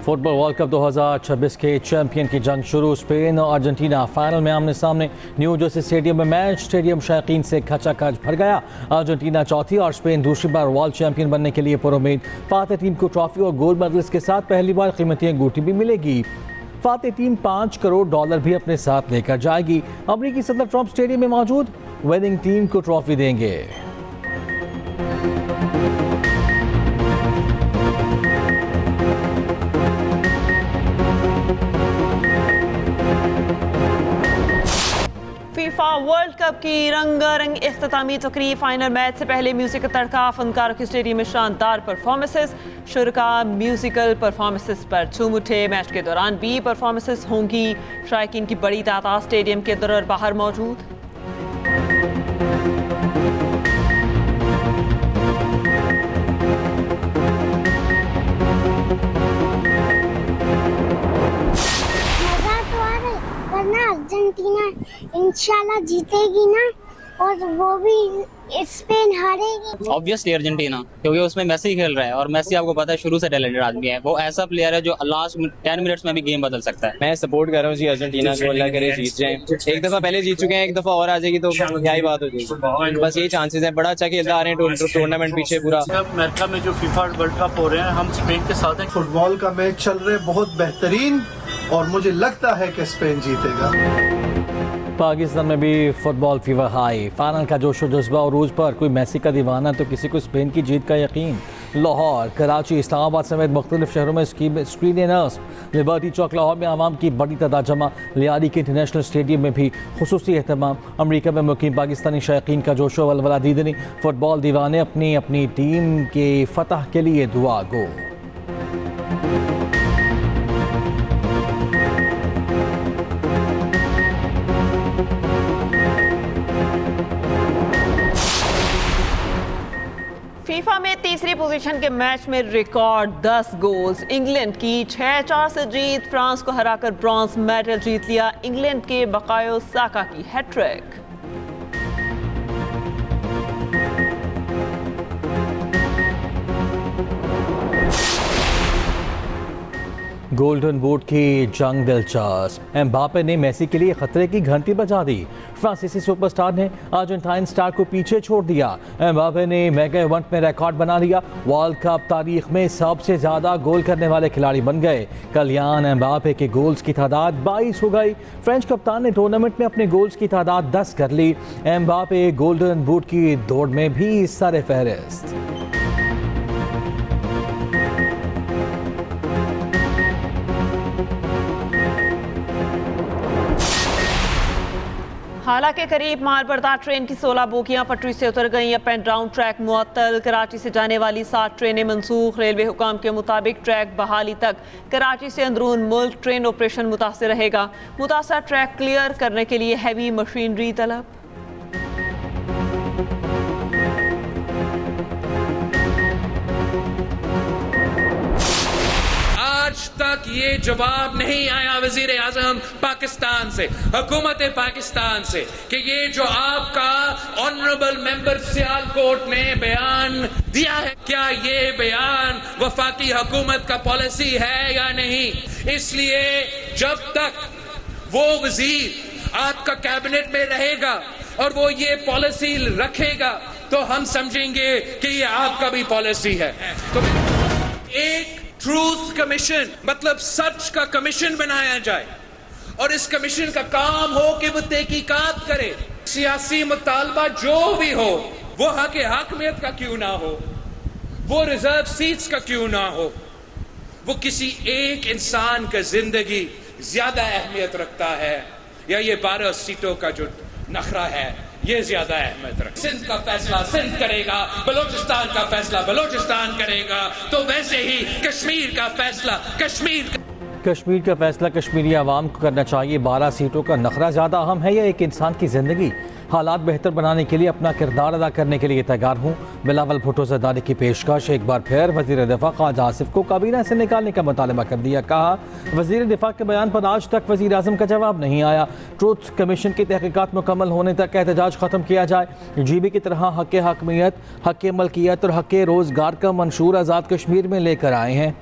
Football world cup 2026 के champion की जंग शुरू। स्पेन और अर्जेंटीना फाइनल में आमने सामने। न्यू जर्सी स्टेडियम में मैच स्टेडियम शायकीन से खचाखच भर गया। अर्जेंटीना चौथी और स्पेन दूसरी बार वर्ल्ड चैंपियन बनने के लिए पुरुम्मीद। फातेह टीम को ट्रॉफी और गोल्ड मेडल्स के साथ पहली बार कीमती अंगूठी भी मिलेगी। फातेह टीम $5 करोड़ भी अपने साथ लेकर जाएगी। अमरीकी सदर ट्रंप स्टेडियम में मौजूद विनिंग टीम को ट्रॉफी देंगे। फीफा वर्ल्ड कप की रंगारंग इख्तितामी तकरीब। फाइनल मैच से पहले म्यूजिक का तड़का। फनकारों की स्टेडियम में शानदार परफॉर्मेंसेस। शुरका म्यूजिकल परफॉर्मेंसेस पर झूम उठे। मैच के दौरान भी परफॉर्मेंसेस होंगी। शायकीन की बड़ी तादाद स्टेडियम के अंदर और बाहर मौजूद। अर्जेंटीना इंशाल्लाह जीतेगी ना, और वो भी स्पेन हारेगी। ऑब्वियसली अर्जेंटीना, क्योंकि उसमें मेसी खेल रहा है और मेसी आपको पता है शुरू से टैलेंटेड आदमी है। वो ऐसा प्लेयर है जो लास्ट 10 मिनट्स में भी गेम बदल सकता है। मैं सपोर्ट कर रहा हूँ जी अर्जेंटीना को, अल्लाह करे जीत जाए। एक दफा पहले जीत चुके हैं, एक दफा और आ जाएगी तो क्या ही बात हो जाएगी। बस यही चांसेस हैं। बड़ा अच्छा खेलता आ रहे हैं टूर्नामेंट पीछे पूरा। अमेरिका में जो फीफा वर्ल्ड कप हो रहे हैं, हम स्पेन के साथ हैं। फुटबॉल का मैच चल रहे बहुत बेहतरीन, और मुझे लगता है कि स्पेन जीतेगा। पाकिस्तान में भी फुटबॉल फीवर हाई। फाइनल का जोश व जज्बा उरूज पर। कोई मेसी का दीवाना तो किसी को स्पेन की जीत का यकीन। लाहौर, कराची, इस्लामाबाद समेत मुख्तलिफ शहरों में स्क्रीन नस्ब। लिबर्टी चौक लाहौर में आवाम की बड़ी तादाद जमा। लियारी के इंटरनेशनल स्टेडियम में भी खुसूसी एहतमाम। अमरीका में मुकीम पाकिस्तानी शायकीन का जोश व वलवला दीदनी। फुटबॉल दीवाने अपनी अपनी टीम के फतह के लिए दुआ गो। फीफा में तीसरी पोजीशन के मैच में रिकॉर्ड 10 गोल्स। इंग्लैंड की 6-4 से जीत। फ्रांस को हराकर ब्रॉन्ज मेडल जीत लिया। इंग्लैंड के बकायो साका की हैट्रिक। गोल्डन बूट की जंग दिलचस्प। एम्बापे ने मेसी के लिए खतरे की घंटी बजा दी। फ्रांसीसी सुपरस्टार ने अर्जेंटाइन स्टार को पीछे छोड़ दिया। एम्बापे ने मेगा इवेंट में रिकॉर्ड बना लिया। वर्ल्ड कप तारीख में सबसे ज्यादा गोल करने वाले खिलाड़ी बन गए। कल्याण एम्बापे के गोल्स की तादाद 22 हो गई। फ्रेंच कप्तान ने टूर्नामेंट में अपने गोल्स की तादाद 10 कर ली। एम्बापे गोल्डन बूट की दौड़ में भी सर फहरिस्त। हालांकि करीब माल बर्दार ट्रेन की 16 बोगियां पटरी से उतर गईं। अप एंड डाउन ट्रैक मुअत्तल। कराची से जाने वाली 7 ट्रेनें मंसूख। रेलवे हुकाम के मुताबिक ट्रैक बहाली तक कराची से अंदरून मुल्क ट्रेन ऑपरेशन मुतासर रहेगा। मुतासर ट्रैक क्लियर करने के लिए हैवी मशीनरी तलब। आज तक ये जवाब नहीं आया वजीर आजम पाकिस्तान से, हुकूमत पाकिस्तान से, कि ये जो आपका ऑनरेबल मेंबर सियालकोट ने बयान दिया है, क्या ये बयान वफाकी हुकूमत का पॉलिसी है या नहीं। इसलिए जब तक वो वजीर आपका कैबिनेट में रहेगा और वो ये पॉलिसी रखेगा तो हम समझेंगे कि ये आपका भी पॉलिसी है। तो एक ट्रूथ कमीशन, मतलब सच का कमीशन बनाया जाए, और इस कमीशन का काम हो कि वो तहकीकात करे। सियासी मुतालबा जो भी हो, वो हक हाकमियत का क्यों ना हो, वो रिजर्व सीट्स का क्यों ना हो, वो किसी एक इंसान का जिंदगी ज्यादा अहमियत रखता है या ये 12 सीटों का जो नखरा है ये ज्यादा अहमियत रखता है। सिंध का फैसला सिंध करेगा, बलोचिस्तान का फैसला बलोचिस्तान करेगा, तो वैसे ही कश्मीर का फैसला कश्मीर का फैसला कश्मीरी आवाम को करना चाहिए। 12 सीटों का नखरा ज़्यादा अहम है या एक इंसान की ज़िंदगी। हालात बेहतर बनाने के लिए अपना किरदार अदा करने के लिए तैयार हूँ। बिलावल भुट्टो ज़रदारी की पेशकश। एक बार फिर वज़ीर दिफा ख्वाजा आसिफ को काबीना से निकालने का मुतालबा कर दिया। कहा, वज़ीर दिफा के बयान पर आज तक वज़ीर आज़म का जवाब नहीं आया। ट्रूथ कमीशन की तहकीकात मुकम्मल होने तक एहतजाज ख़त्म किया जाए। GB की तरह हक़ हाकमियत, हक़ मलकियत और हक़ रोज़गार का मंशूर आज़ाद कश्मीर में लेकर आए हैं।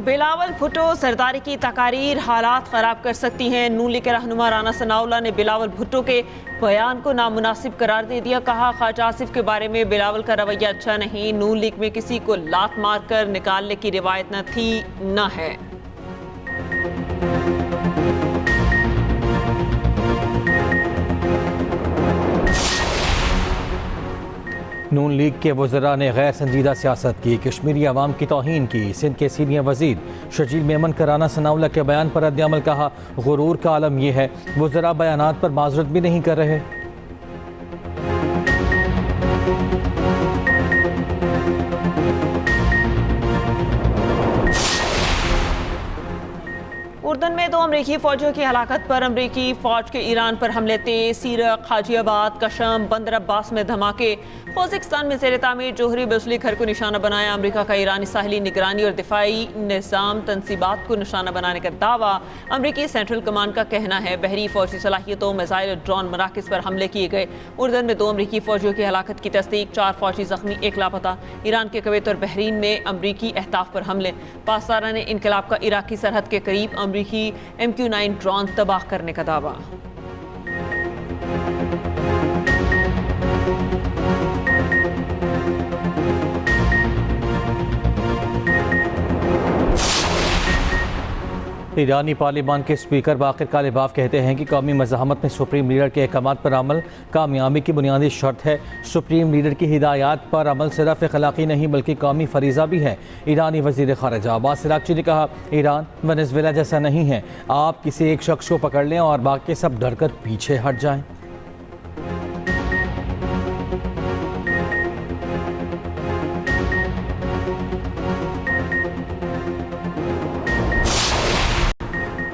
बिलावल भुट्टो सरदारी की तकारीर हालात ख़राब कर सकती हैं। नून लीग के रहनुमा राना सनाउल्लाह ने बिलावल भुट्टो के बयान को नामुनासिब करार दे दिया। कहा, ख्वाजा आसिफ के बारे में बिलावल का रवैया अच्छा नहीं। नून लीग में किसी को लात मार कर निकालने की रिवायत न थी न है। नून लीग के वज़रा ने गैर संजीदा सियासत की, कश्मीरी अवाम की तौहीन की। सिंध के सीनियर वज़ीर शजील मेमन का राना सनाउल्लाह के बयान पर रद्द-ए-अमल। कहा, गुरूर का आलम यह है वज़रा बयानात पर माज़रत भी नहीं कर रहे। उर्दन में 2 अमरीकी फौजियों की हलाकत पर अमरीकी फौज के ईरान पर हमले तेज। सीरक, हाजियाबाद, कशम, बंदर अब्बास में धमाके। खोजिस्तान में ज़ेर तामीर जोहरी बिजली घर को निशाना बनाया। अमरीका का ईरानी साहिली निगरानी और दिफाई निज़ाम तनसीबात को निशाना बनाने का दावा। अमरीकी सेंट्रल कमांड का कहना है बहरी फौजी सलाहियतों, मिसाइल और ड्रोन मराकज़ पर हमले किए गए। उर्दन में 2 अमरीकी फौजियों की हलाकत की तस्दीक, 4 फौजी जख्मी, 1 लापता। ईरान के कुवैत और बहरीन में अमरीकी अहदाफ पर हमले। पाकिस्तान ने इनकलाब का इराकी सरहद के करीब अमरीकी MQ-9 ड्रोन तबाह करने का दावा। ईरानी पार्लियामान के स्पीकर बाकिर कालिबाफ कहते हैं कि कौमी मज़ाहमत में सुप्रीम लीडर के अहकामात पर अमल कामयाबी की बुनियादी शर्त है। सुप्रीम लीडर की हिदायत पर अमल सिर्फ अखलाकी नहीं बल्कि कौमी फरीज़ा भी है। ईरानी वज़ीर ख़ारिजा अब्बास अराग़ची ने कहा, ईरान वेनेज़ुएला जैसा नहीं है। आप किसी एक शख्स को पकड़ लें और बाकी सब डर कर पीछे हट जाएं।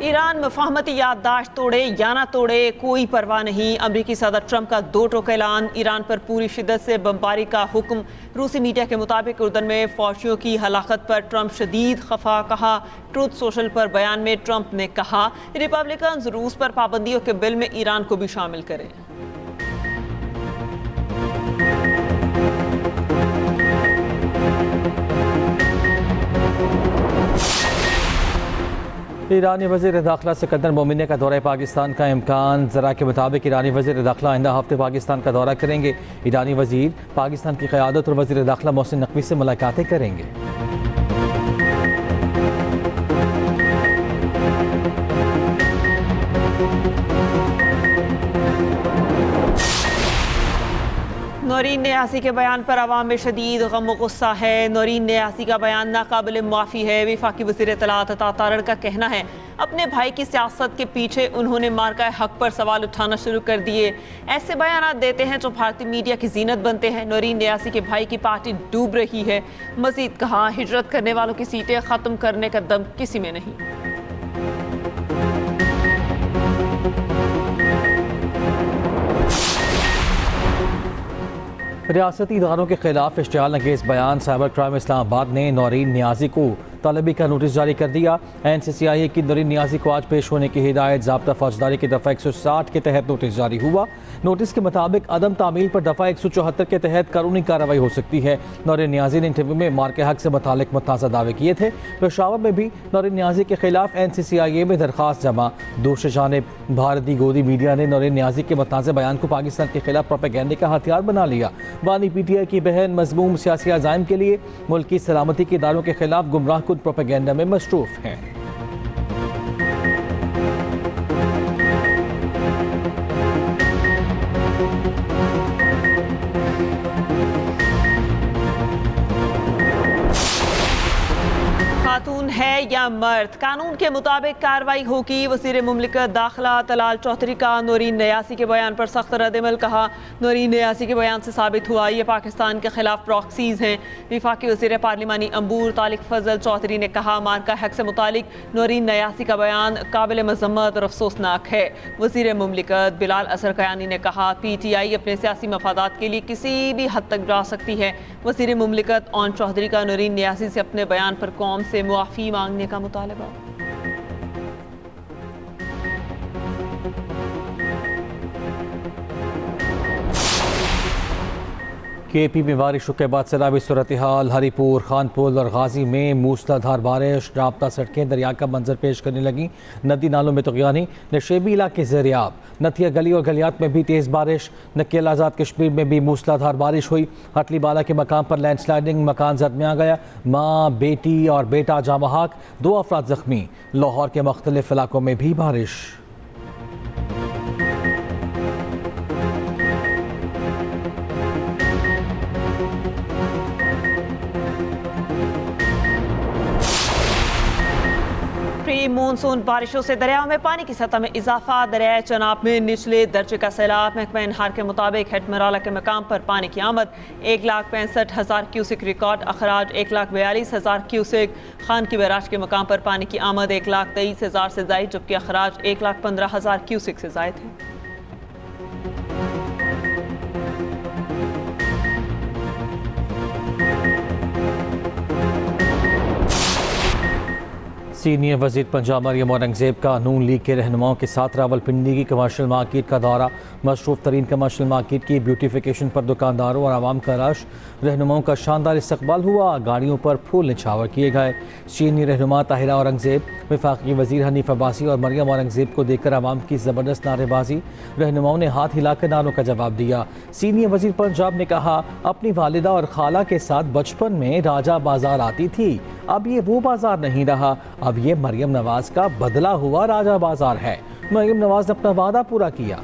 ईरान मफाहमती याददाश्त तोड़े या ना तोड़े कोई परवाह नहीं। अमरीकी सदर ट्रंप का 2 टोक ऐलान। ईरान पर पूरी शिद्दत से बमबारी का हुक्म। रूसी मीडिया के मुताबिक उर्दन में फौजियों की हलाकत पर ट्रंप शदीद खफा। कहा, ट्रूथ सोशल पर बयान में ट्रंप ने कहा, रिपब्लिकन रूस पर पाबंदियों के बिल में ईरान को भी शामिल करें। ईरानी वज़ीर दाखिला सिकंदर मोमिन का दौरा पाकिस्तान का इम्कान। ज़रा के मुताबिक ईरानी वज़ीर दाखिला आइंदा हफ्ते पाकिस्तान का दौरा करेंगे। ईरानी वज़ीर पाकिस्तान की क़यादत और वज़ीर दाखिला मोहसिन नकवी से मुलाकातें करेंगे। नौरीन न्यासी के बयान पर अवाम में शदीद गम व गुस्सा है। नौरीन न्यासी का बयान नाकाबिल माफ़ी है। वफाकी वज़ीर इत्तलात अता तारड़ का कहना है, अपने भाई की सियासत के पीछे उन्होंने मार्का हक पर सवाल उठाना शुरू कर दिए। ऐसे बयान देते हैं जो भारतीय मीडिया की जीनत बनते हैं। नौरीन न्यासी के भाई की पार्टी डूब रही है। मजीद कहा, हिजरत करने वालों की सीटें ख़त्म करने का दम किसी में नहीं। रियासती इदारों के खिलाफ इश्तियाल अंगेज़ बयान। साइबर क्राइम इस्लामाबाद ने नौरीन न्याजी को तलबी का नोटिस जारी कर दिया। NCCIA की नौरीन न्याजी को आज पेश होने की हिदायत। ज़ाब्ता फौजदारी की दफ़ा 160 के तहत नोटिस जारी हुआ। नोटिस के मुताबिक अदम तामील पर दफ़ा 174 के तहत कानूनी कार्रवाई हो सकती है। नौरीन न्याजी ने इंटरव्यू में मार्के हक से मुतालिक मुतनाज़ा दावे किए थे। पेशावर में भी नौरीन न्याजी के खिलाफ NCCIA में दरख्वास्त जमा। दूसरी जानिब भारतीय गोदी मीडिया ने नौरीन न्याजी के मुतनाज़ बयान को पाकिस्तान के खिलाफ प्रोपेगेंडे का हथियार बना लिया। बानी PTI की बहन मज़मूम सियासी अज़ाइम के लिए मुल्क की सलामती के इदारों के खिलाफ गुमराह कुन प्रोपेगेंडा में मसरूफ़ हैं। खातून है या मर्द, कानून के मुताबिक कार्रवाई होगी। वज़ीर मुमलिकत दाखिला तलाल चौधरी का नौरीन न्यासी के बयान पर सख्त रद्द-ए-अमल। कहा, नौरीन न्यासी के बयान से साबित हुआ ये पाकिस्तान के खिलाफ प्रॉक्सीज हैं। वफाकी वज़ीर पार्लिमानी अम्बूर तालिक फजल चौधरी ने कहा, मार्का हक से मुतालिक नौरीन न्यासी का बयान काबिल मज़म्मत और अफसोसनाक है। वज़ीर मुमलिकत बिलाल असर कयानी ने कहा, PTI अपने सियासी मफादात के लिए किसी भी हद तक जा सकती है। वज़ीर मुमलिकत ऑन चौधरी का नौरीन न्यासी से अपने बयान पर कौम से मुआफ़ी मांगने का मुतालबा। KP में बारिशों के बाद सैलाबी सूरत हाल। हरीपुर, खानपुर और गाजी में मूसलाधार बारिश, राब्ता सड़कें दरिया का मंजर पेश करने लगी। नदी नालों में तुग़यानी। नशेबी इलाके ज़ेरियाब। नथिया गली और गलियात में भी तेज़ बारिश। नकेल आज़ाद कश्मीर में भी मूसलाधार बारिश हुई। हटली बाला के मकाम पर लैंडस्लाइडिंग, मकान जद में आ गया। माँ, बेटी और बेटा जाँ बहक, 2 अफराद ज़ख्मी। लाहौर के मुख्तलिफ इलाकों में भी बारिश। प्री मानसून बारिशों से दरियाओं में पानी की सतह में इजाफा। दरिया चनाब में निचले दर्जे का सैलाब। महकमा इनहार के मुताबिक हेटमराला के मकाम पर पानी की आमद 1,65,000 क्यूसिक रिकॉर्ड। अखराज 1,42,000 क्यूसिक। खान की बैराज के मकाम पर पानी की आमद 1,23,000 से जायद, जबकि अखराज 1,15,000 क्यूसिक से जायद है। सीनियर वज़ीर पंजाब मरियम औरंगज़ेब का नून लीग के रहनुमाओं के साथ रावलपिंडी की कमर्शियल मार्केट का दौरा। मशरूफ तरीन कमर्शियल मार्केट की ब्यूटिफिकेशन पर दुकानदारों और आवाम का रश। रहनुमाओं का शानदार इस्तकबाल हुआ। गाड़ियों पर फूल निछावर किए गए। सीनियर रहनुमा ताहिरा औरंगज़ेब, वफाकी वज़ीर हनीफ अब्बासी और मरियम औरंगज़ेब को देखकर आवाम की ज़बरदस्त नारेबाजी। रहनुमाओं ने हाथ हिलाकर नारों का जवाब दिया। सीनियर वज़ीर पंजाब ने कहा, अपनी वालिदा और खाला के साथ बचपन में राजा बाजार आती थी। अब ये वो बाजार नहीं रहा, अब ये मरियम नवाज का बदला हुआ राजा बाजार है। मरियम नवाज ने अपना वादा पूरा किया।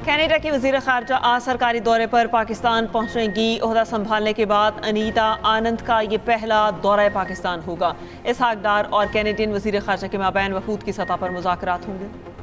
कनाडा की वज़ीर ख़ारजा आज सरकारी दौरे पर पाकिस्तान पहुंचेंगी। ओहदा संभालने के बाद अनीता आनंद का ये पहला दौरा पाकिस्तान होगा। इसहाक डार और कैनेडियन वज़ीर ख़ारजा के माबैन वफूद की सतह पर मुज़ाकरात होंगे।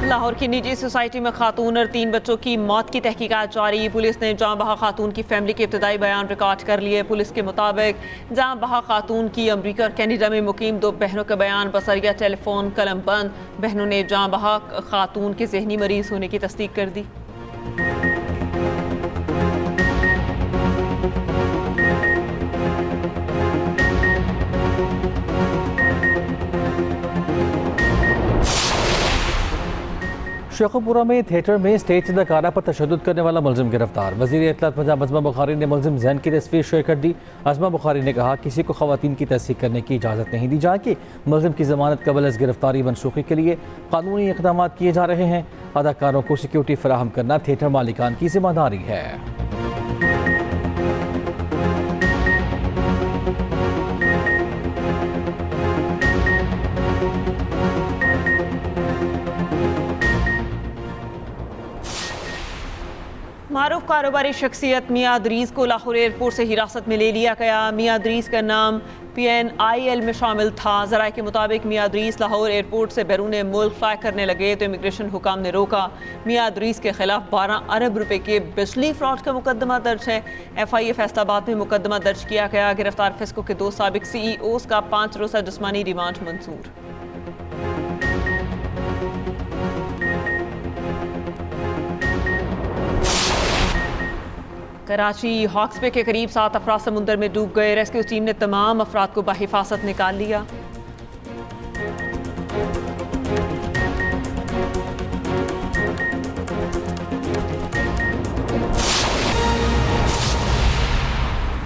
लाहौर की निजी सोसाइटी में खातून और 3 बच्चों की मौत की तहकीकात जारी। पुलिस ने जाँ बहा खातून की फैमिली के इब्तदाई बयान रिकॉर्ड कर लिए। पुलिस के मुताबिक जाँ बहा खातून की अमरीका और कैनेडा में मुकीम 2 बहनों का बयान बसरिया टेलीफोन कलम बंद। बहनों ने जाँ बहा खातून के जहनी मरीज होने की तस्दीक कर दी। शेखुपुरा में थिएटर में स्टेज अदाकारा पर तशद्दुद करने वाला मुलजिम गिरफ्तार। वज़ीर इत्तलात पंजाब अज़मा बुखारी ने मुलजिम जैन की तस्वीर शेयर कर दी। अज़मा बुखारी ने कहा, किसी को ख़वातीन की तस्दीक करने की इजाज़त नहीं दी जाएगी। मुलजिम की ज़मानत कबल अज़ गिरफ्तारी मनसूखी के लिए कानूनी इक़दाम किए जा रहे हैं। अदाकारों को सिक्योरिटी फराहम करना थिएटर मालिकान की जिम्मेदारी है। मारूफ कारोबारी शख्सियत मियां अदरीस को लाहौर एयरपोर्ट से हिरासत में ले लिया गया। मियां अदरीस का नाम PNIL में शामिल था। ज़राए के मुताबिक मियां अदरीस लाहौर एयरपोर्ट से बैरून मुल्क फ्लाई करने लगे तो इमिग्रेशन हुकाम ने रोका। मियां अदरीस के खिलाफ 12 अरब रुपए के बिजली फ्रॉड का मुकदमा दर्ज है। FIA फैसलाबाद में मुकदमा दर्ज किया गया। गिरफ्तार फेस्को के 2 साबिक CEOs का 5 रोज़ा जिस्मानी रिमांड मंजूर। कराची हॉक्स बे के करीब 7 अफराद समुंदर में डूब गए। रेस्क्यू टीम ने तमाम अफराद को बाहिफाजत निकाल लिया।